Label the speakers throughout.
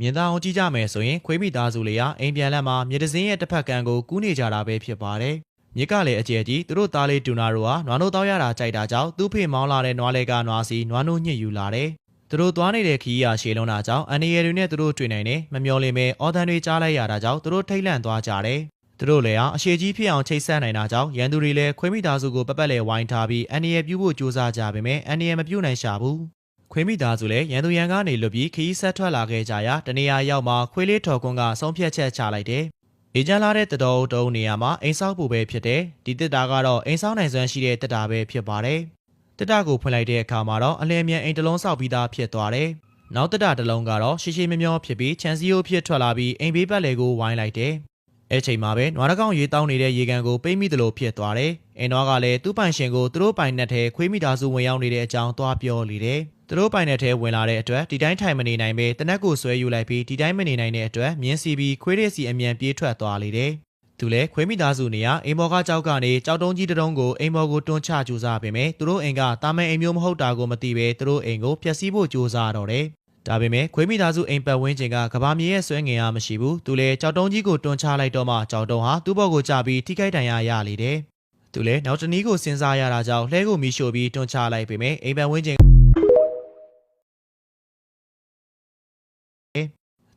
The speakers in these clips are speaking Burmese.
Speaker 1: မြင်သာအောင်ကြည့်ကြမယ်ဆိုရင်ခွေးမိသားစုလေးဟာအိမ်ပြန်လက်မှာမြေတစင်းရဲ့တစ်ဖက်ကန်းကိုကူးနေကြတာပဲဖြစ်ပါတယ်။မြစ်ကလည်းအကျယ်ကြီးသူတို့သားလေးတူနာတို့ဟာနွားနိုးတောက်ရတာကြိုက်တာကြောင့်သူ့ဖေမောင်းလာတဲ့နွားလဲကနွားစီနွားနိုးညှစ်ယူလာတယ်။သူတို့သွားနေတဲ့ခီးရရှည်လုံးတာကြောင့်အန်ဒီရယ်တွေနဲ့သူတို့တွေ့နိုင်တယ်မမျောလင်းမဲအော်တန်တွေကြားလိုက်ရတာကြောင့်သူတို့ထိတ်လန့်သွားကြတယ်။သူတို့လည်းအရှိကြီးဖြစ်အောင်ချိတ်ဆက်နိုင်တာကြောင့်ရန်သူတွေလည်းခွေးမိသားစုကိုပပတ်လဲဝိုင်းထားပြီးအန်ဒီရယ်ပြုဖို့ကြိုးစားကြပေမဲ့အန်ဒီရယ်မပြုတ်နိုင်ရှာဘူး။ခွေးမိသားစုလည်းရန်သူရန်ကနေလွတ်ပြီးခီးဆက်ထွက်လာခဲ့ကြရာတနေရာရောက်မှခွေးလေးထော်ကွန်းကဆုံးဖြတ်ချက်ချလိုက်တယ်။အေဂျန်လာတဲ့တတော်တုံးနေရာမှာအိမ်ဆောက်ဖို့ပဲဖြစ်တယ်။ဒီတစ်တာကတော့အိမ်ဆောက်နိုင်စွမ်းရှိတဲ့တစ်တာပဲဖြစ်ပါတယ်။တစ်တာကိုဖွင့်လိုက်တဲ့အခါမှာတော့အလင်းမြန်အိမ်တစ်လုံးဆောက်ပြီးသားဖြစ်သွားတယ်။နောက်တစ်တာတစ်လုံးကတော့ရှည်ရှည်မျောဖြစ်ပြီးချန်စီယိုဖြစ်ထွက်လာပြီးအိမ်ဘေးပတ်လည်ကိုဝိုင်းလိုက်တယ်။အဲ့ချိန်မှာပဲနွားတကောင်ရေတောင်းနေတဲ့ရေကန်ကိုပိတ်မိသလိုဖြစ်သွားတယ်။အိမ်တော်ကလည်းသူ့ပိုင်ရှင်ကိုသူတို့ပိုင်နဲ့ထဲခွေးမိသားစုဝင်ရောက်နေတဲ့အကြောင်းသွားပြောလေတယ်။သူတို့ပိုင်နဲ့ထဲဝင်လာတဲ့အတွက်ဒီတိုင်းထိုင်မနေနိုင်ပဲတနက်ကိုဆွဲယူလိုက်ပြီးဒီတိုင်းမနေနိုင်တဲ့အတွက်မြင်းစီပြီးခွေးတဲ့စီအမြန်ပြေးထွက်သွားလေတယ်။သူလည်းခွေးမိသားစုနေရအိမ်ဘော်ကကြောက်ကနေကြောက်တုံးကြီးတုံးကိုအိမ်ဘော်ကိုတွန်းချကြိုးစားပေမဲ့သူတို့အိမ်ကတာမန်အိမ်မျိုးမဟုတ်တာကိုမသိပဲသူတို့အိမ်ကိုဖျက်ဆီးဖို့ကြိုးစားတော့တယ်။ဒါပေမဲ့ခွေးမိသားစုအိမ်ပတ်ဝန်းကျင်ကကဘာမြေရဲ့ဆွဲငင်ရမရှိဘူး။သူလည်းကြောက်တုံးကြီးကိုတွန်းချလိုက်တော့မှကြောက်တုံးဟာသူ့ဘော်ကိုကျပြီးထိခိုက်ဒဏ်ရာရလေတယ်။သူလည်းနောက်တနည်းကိုစဉ်းစားရတာကြောင့်လှဲကိုမီးရှို့ပြီးတွန်းချလိုက်ပေမဲ့အိမ်ပတ်ဝန်းကျင်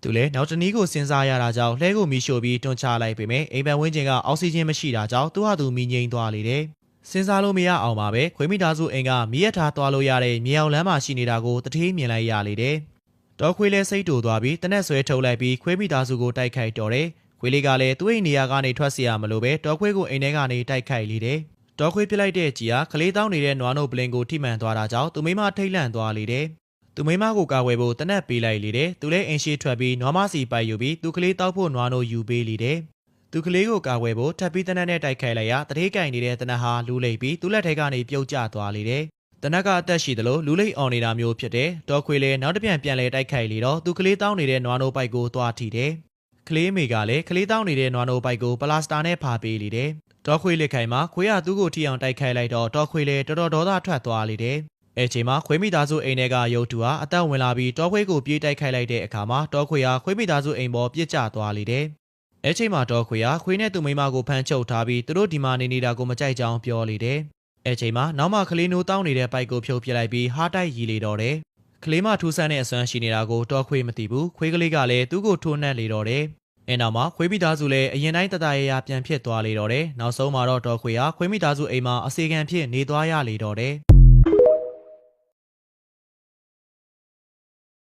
Speaker 1: သူလည်းနောက်တနည်းကိုစဉ်းစားရတာကြောင့်လှဲကိုမီးရှို့ပြီးတွန်းချလိုက်ပေမဲ့အိမ်ပတ်ဝန်းကျင်ကအောက်ဆီဂျင်မရှိတာကြောင့်သူ့ဟာသူမီးငြိမ်းသွားလေတယ်။စဉ်းစားလို့မရအောင်ပါပဲခွေးမိသားစုအိမ်ကမီးရထားသွားလို့ရတဲ့မြေအောင်လမ်းမှာရှိနေတာကိုတထေးမြင်လိုက်ရလေတယ်။တောခွေးလဲစိတ်တူသွားပြီးတနက်ဆွဲထုတ်လိုက်ပြီးခွေးမိသားစုကိုတိုက်ခိုက်တော့တယ်။ခွေးလေးကလည်းသူ့အိမ်နေရာကနေထွက်စီရမလို့ပဲတောခွေးကိုအိမ်ထဲကနေတိုက်ခိုက်လေတယ်။တောခွေးပြလိုက်တဲ့ကြီးကကလေးတောင်းနေတဲ့နွားနို့ပလင်ကိုထိမှန်သွားတာကြောင့်သူမိမထိတ်လန့်သွားလေတယ်။သူမိမကိုကာဝယ်ဖို့တနက်ပေးလိုက်လေတယ်။သူလည်းအိမ်ရှိထွက်ပြီးနွားမစီပိုက်ယူပြီးသူကလေးတောက်ဖို့နွားနို့ယူပေးလေတယ်။သူကလေးကိုကာဝယ်ဖို့ထပ်ပြီးတနက်နဲ့တိုက်ခိုက်လိုက်ရာတထေးကင်နေတဲ့တနက်ဟာလူးလိပ်ပြီးသူ့လက်ထဲကနေပြုတ်ကျသွားလေတယ်။တနက်ကအသက်ရှိသလိုလူးလိပ်အောင်နေတာမျိုးဖြစ်တယ်။တောခွေးလည်းနောက်တစ်ပြန်လဲတိုက်ခိုက်လေတော့သူကလေးတောင်းနေတဲ့နွားနို့ပိုက်ကိုသွားထိတယ်။ကလေးမေကလည်းကလေးတောင်းနေတဲ့နွားနို့ပိုက်ကိုပလာစတာနဲ့ဖာပေးလေတယ်။တောခွေးလက်ခိုင်မှာခွေးကသူ့ကိုထိအောင်တိုက်ခိုက်လိုက်တော့တောခွေးလည်းတော်တော်ဒေါသထွက်သွားလေတယ်။အဲ့ချိန်မှာခွေးမိသားစုအိမ်ထဲကရုပ်တုဟာအသက်ဝင်လာပြီးတောခွေးကိုပြေးတိုက်ခိုက်လိုက်တဲ့အခါမှာတောခွေးဟာခွေးမိသားစုအိမ်ပေါ်ပြစ်ကျသွားလေတယ်။အဲ့ချိန်မှာတောခွေးဟာခွေးနဲ့သူ့မိမကိုဖမ်းချုပ်ထားပြီးသူတို့ဒီမှာနေနေတာကိုမကြိုက်ကြောင်းပြောလေတယ်။အဲ့ချိန်မှာနောက်မှကလေးနိုးတောင်းနေတဲ့ပိုက်ကိုဖြုတ်ပြလိုက်ပြီးဟားတိုက်ရီလေတော့တယ်။ကလေးမထူးဆန်းတဲ့အစွမ်းရှိနေတာကိုတောခွေးမသိဘူး။ခွေးကလေးကလည်းသူ့ကိုထိုးနှက်လေတော့တယ်။အဲ့နောက်မှာခွေးမိသားစုလည်းအရင်တိုင်းတတရရပြန်ဖြစ်သွားလေတော့တယ်။နောက်ဆုံးမှာတော့တောခွေးဟာခွေးမိသားစုအိမ်မှာအစေခံဖြစ်နေသွားရလေတော့တယ်။